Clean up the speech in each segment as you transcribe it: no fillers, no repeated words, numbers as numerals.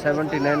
79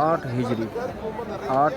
8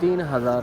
3000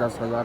10,000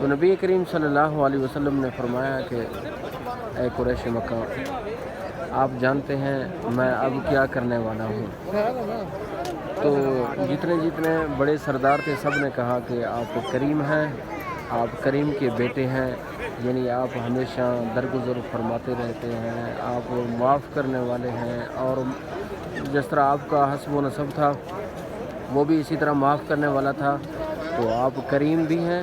تو نبی کریم صلی اللہ علیہ وسلم نے فرمایا کہ اے قریش مکہ، آپ جانتے ہیں میں اب کیا کرنے والا ہوں۔ تو جتنے بڑے سردار تھے سب نے کہا کہ آپ کریم ہیں، آپ کریم کے بیٹے ہیں، یعنی آپ ہمیشہ درگزر فرماتے رہتے ہیں، آپ معاف کرنے والے ہیں، اور جس طرح آپ کا حسب و نسب تھا وہ بھی اسی طرح معاف کرنے والا تھا، تو آپ کریم بھی ہیں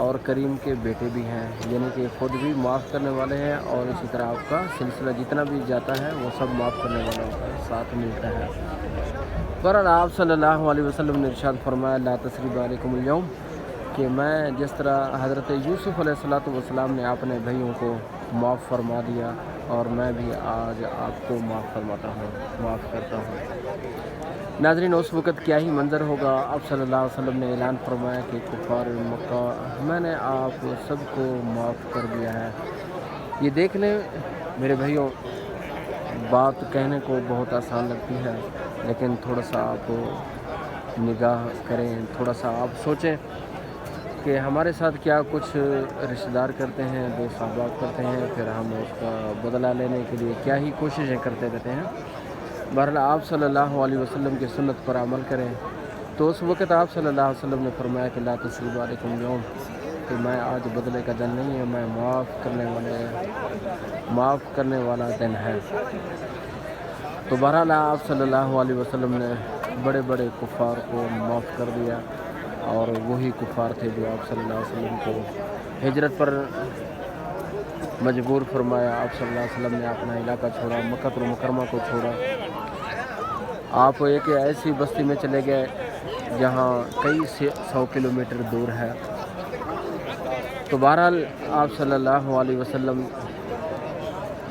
اور کریم کے بیٹے بھی ہیں، یعنی کہ خود بھی معاف کرنے والے ہیں، اور اسی طرح آپ کا سلسلہ جتنا بھی جاتا ہے وہ سب معاف کرنے والوں کا ساتھ ملتا ہے۔ بہرحال آپ صلی اللہ علیہ وسلم نے ارشاد فرمایا لا تثریب علیکم اليوم، کہ میں جس طرح حضرت یوسف علیہ السلام نے اپنے بھائیوں کو معاف فرما دیا، اور میں بھی آج آپ کو معاف کرتا ہوں۔ ناظرین، اس وقت کیا ہی منظر ہوگا، آپ صلی اللہ علیہ وسلم نے اعلان فرمایا کہ کفار مکہ میں نے آپ سب کو معاف کر دیا ہے۔ یہ دیکھ لیں میرے بھائیوں، بات کہنے کو بہت آسان لگتی ہے، لیکن تھوڑا سا آپ نگاہ کریں، تھوڑا سا آپ سوچیں کہ ہمارے ساتھ کیا کچھ رشتہ دار کرتے ہیں، دوست احباب کرتے ہیں، پھر ہم اس کا بدلہ لینے کے لیے کیا ہی کوششیں کرتے رہتے ہیں۔ بہرحال آپ صلی اللہ علیہ وسلم کی سنت پر عمل کریں۔ تو اس وقت آپ صلی اللہ علیہ وسلم نے فرمایا کہ لا تثریب علیکم اليوم، کہ میں آج بدلے کا دن نہیں ہے، میں معاف کرنے والا دن ہے۔ تو بہرحال آپ صلی اللہ علیہ وسلم نے بڑے بڑے کفار کو معاف کر دیا، اور وہی کفار تھے جو آپ صلی اللہ علیہ وسلم کو ہجرت پر مجبور فرمایا۔ آپ صلی اللہ علیہ وسلم نے اپنا علاقہ چھوڑا، مکہ المکرمہ کو چھوڑا، آپ ایک ایسی بستی میں چلے گئے جہاں کئی 100 کلومیٹر دور ہے۔ تو بہرحال آپ صلی اللہ علیہ وسلم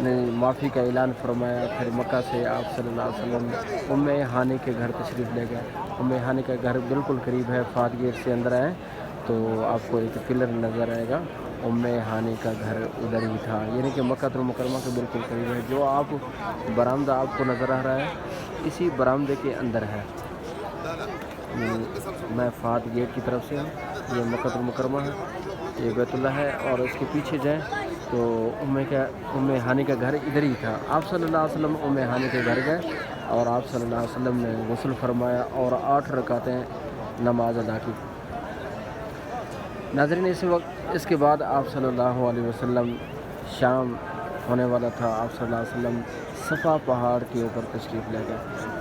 نے معافی کا اعلان فرمایا۔ پھر مکہ سے آپ صلی اللہ علیہ وسلم ام ہانی کے گھر تشریف لے گئے۔ ام ہانی کا گھر بالکل قریب ہے، فات گیٹ سے اندر آئیں تو آپ کو ایک پلر نظر آئے گا، ام ہانی کا گھر ادھر ہی تھا، یعنی کہ مکہ المکرمہ کے بالکل قریب ہے۔ جو آپ برآمدہ آپ کو نظر آ رہا ہے اسی برآمدے کے اندر ہے۔ میں فات گیٹ کی طرف سے ہوں، یہ مکہ المکرمہ ہے، یہ بیت اللہ ہے، اور اس کے پیچھے جائیں تو ام ہانی کا گھر ادھر ہی تھا۔ آپ صلی اللہ علیہ وسلم ام ہانی کے گھر گئے، اور آپ صلی اللہ علیہ وسلم نے غسل فرمایا اور 8 رکعتیں نماز ادا کی۔ ناظرین، اس کے بعد آپ صلی اللہ علیہ وسلم شام ہونے والا تھا، آپ صلی اللہ علیہ وسلم صفا پہاڑ کے اوپر تشریف لے گئے۔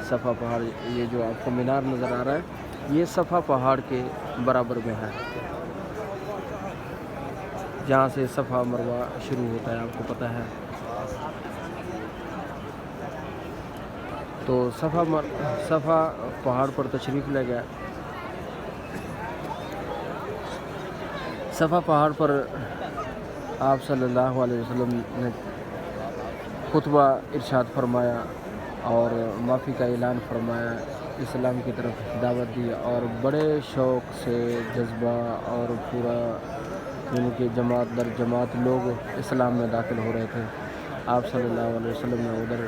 صفا پہاڑ، یہ جو آپ کو مینار نظر آ رہا ہے، یہ صفا پہاڑ کے برابر میں ہے، جہاں سے صفا مروہ شروع ہوتا ہے، آپ کو پتہ ہے۔ تو صفا پہاڑ پر تشریف لے گئے۔ صفا پہاڑ پر آپ صلی اللہ علیہ وسلم نے خطبہ ارشاد فرمایا اور معافی کا اعلان فرمایا، اسلام کی طرف دعوت دی، اور بڑے شوق سے جذبہ اور پورا یعنی کہ جماعت در جماعت لوگ اسلام میں داخل ہو رہے تھے۔ آپ صلی اللہ علیہ وسلم نے ادھر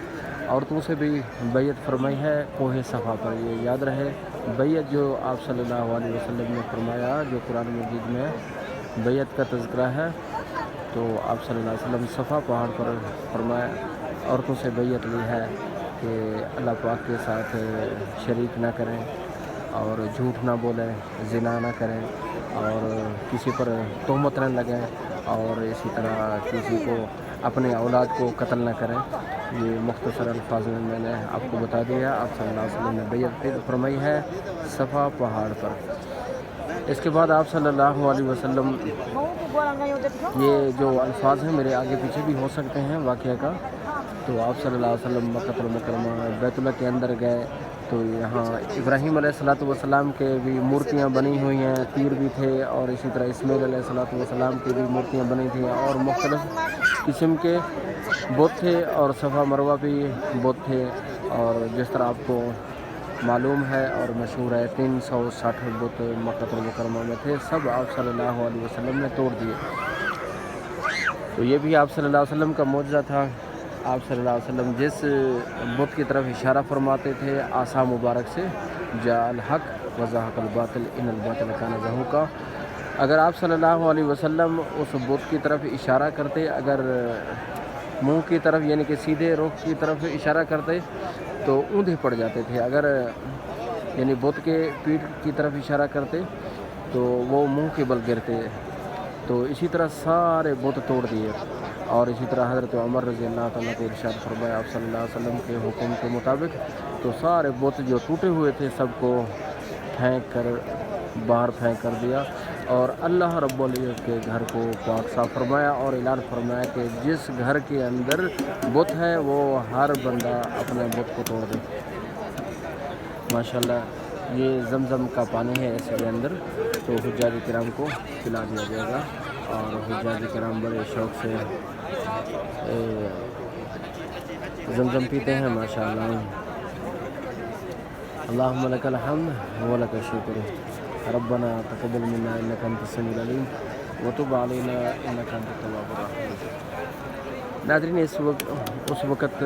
عورتوں سے بھی بیعت فرمائی ہے کوہ صفا پر۔ یہ یاد رہے، بیعت جو آپ صلی اللہ علیہ وسلم نے فرمایا، جو قرآن مجید میں بیعت کا تذکرہ ہے، تو آپ صلی اللہ علیہ وسلم صفا پہاڑ پر فرمایا، عورتوں سے بیعت لی ہے کہ اللہ پاک کے ساتھ شریک نہ کریں، اور جھوٹ نہ بولیں، زنا نہ کریں، اور کسی پر تہمت نہ لگیں، اور اسی طرح کسی کو اپنے اولاد کو قتل نہ کریں۔ یہ مختصر الفاظ میں میں نے آپ کو بتا دیا۔ آپ صلی اللہ علیہ وسلم نے بیعت فرمائی ہے صفا پہاڑ پر۔ اس کے بعد آپ صلی اللہ علیہ وسلم، یہ جو الفاظ ہیں میرے آگے پیچھے بھی ہو سکتے ہیں واقعہ کا، تو آپ صلی اللہ علیہ وسلم مکہ المکرمہ بیت اللہ کے اندر گئے، تو یہاں ابراہیم علیہ السلام کے بھی مورتیاں بنی ہوئی ہیں، تیر بھی تھے، اور اسی طرح اسماعیل علیہ السلام کی بھی مورتیاں بنی تھیں، اور مختلف قسم کے بت تھے، اور صفا مروہ بھی بت تھے، اور جس طرح آپ کو معلوم ہے اور مشہور ہے 360 بت مکہ المکرمہ میں تھے، سب آپ صلی اللہ علیہ وسلم نے توڑ دیے۔ تو یہ بھی آپ صلی اللہ علیہ وسلم کا معجزہ تھا۔ آپ صلی اللہ علیہ وسلم جس بت کی طرف اشارہ فرماتے تھے عصا مبارک سے، جاء الحق وزهق الباطل ان الباطل کان زهوقا، اگر آپ صلی اللہ علیہ وسلم اس بت کی طرف اشارہ کرتے، اگر منہ کی طرف یعنی کہ سیدھے رخ کی طرف اشارہ کرتے تو اوندھے پڑ جاتے تھے، اگر یعنی بت کے پیٹھ کی طرف اشارہ کرتے تو وہ منہ کے بل گرتے. تو اسی طرح سارے بت توڑ دیے. اور اسی طرح حضرت عمر رضی اللہ تعالیٰ کو ارشاد فرمایا آپ صلی اللہ علیہ وسلم کے حکم کے مطابق، تو سارے بت جو ٹوٹے ہوئے تھے سب کو پھینک کر باہر پھینک کر دیا، اور اللہ رب العزت کے گھر کو پاک صاف فرمایا اور اعلان فرمایا کہ جس گھر کے اندر بت ہے وہ ہر بندہ اپنے بت کو توڑ دے. ماشاءاللہ یہ زمزم کا پانی ہے اس کے اندر، تو حجاج کرام کو پلا دیا جائے گا، اور حجاج کرام بڑے شوق سے زمزم پیتے ہیں ماشاءاللہ. اللہم لک الحمد و لک الشکر ربنا تقبل منا انک انت السمیع العلیم وتب علینا انک انت التواب الرحیم. ناظرین اس وقت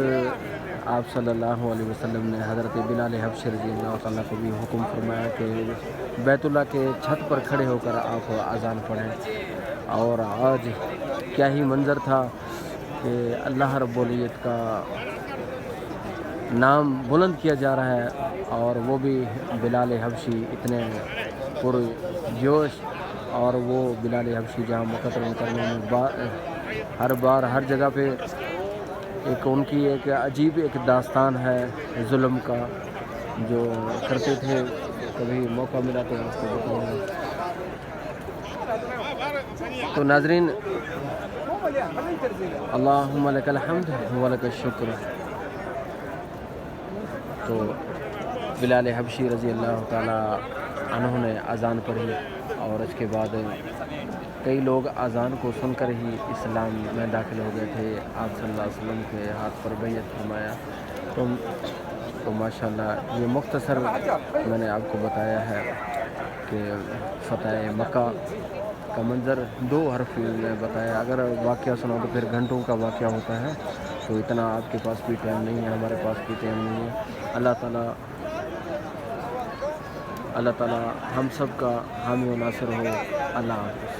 آپ صلی اللہ علیہ وسلم نے حضرت بلال حبشی رضی اللہ تعالیٰ کو بھی حکم فرمایا کہ بیت اللہ کے چھت پر کھڑے ہو کر آپ اذان پڑھیں. اور آج کیا ہی منظر تھا کہ اللہ رب العزت کا نام بلند کیا جا رہا ہے، اور وہ بھی بلال حبشی اتنے پر جوش. اور وہ بلال حبشی جہاں مقتل کرنے میں ہر بار ہر جگہ پہ ایک ان کی ایک عجیب ایک داستان ہے ظلم کا جو کرتے تھے. کبھی موقع ملا تو اس کو بتاؤں گا. تو ناظرین اللہم لک الحمد و لک الشکر. تو بلال حبشی رضی اللہ تعالیٰ عنہ نے اذان پڑھی، اور اس کے بعد کئی لوگ اذان کو سن کر ہی اسلام میں داخل ہو گئے تھے. آپ صلی اللہ علیہ وسلم کے ہاتھ پر بیعت فرمایا. تو ماشاءاللہ یہ مختصر میں نے آپ کو بتایا ہے کہ فتح مکہ کا منظر 2 حرف میں بتایا. اگر واقعہ سنا تو پھر گھنٹوں کا واقعہ ہوتا ہے، تو اتنا آپ کے پاس بھی ٹائم نہیں ہے، ہمارے پاس بھی ٹائم نہیں ہے. اللہ تعالیٰ ہم سب کا حامی و ناصر ہو. اللہ حافظ.